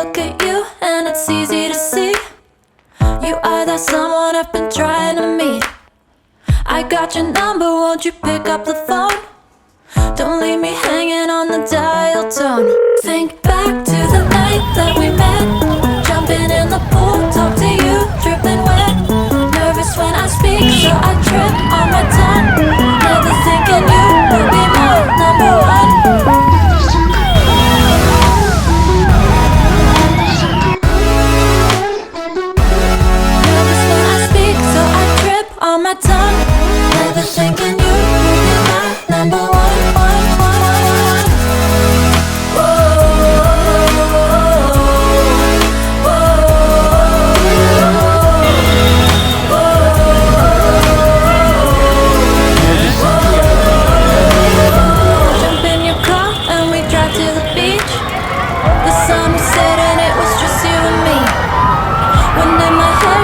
look at you and it's easy to see. You are that someone I've been trying to meet. I got your number, won't you pick up the phone? Don't leave me hanging on the dial tone. Think back to the night that we met, jumping in the pool, talk to you, dripping wet. Nervous when I speak, so I trip on my tongue. Never thinking you would be my number one. Nervous when I speak, so I trip on my tongue. Never thinking you would be my number one. The sun was setting, it was just you and me. Wind in my hair,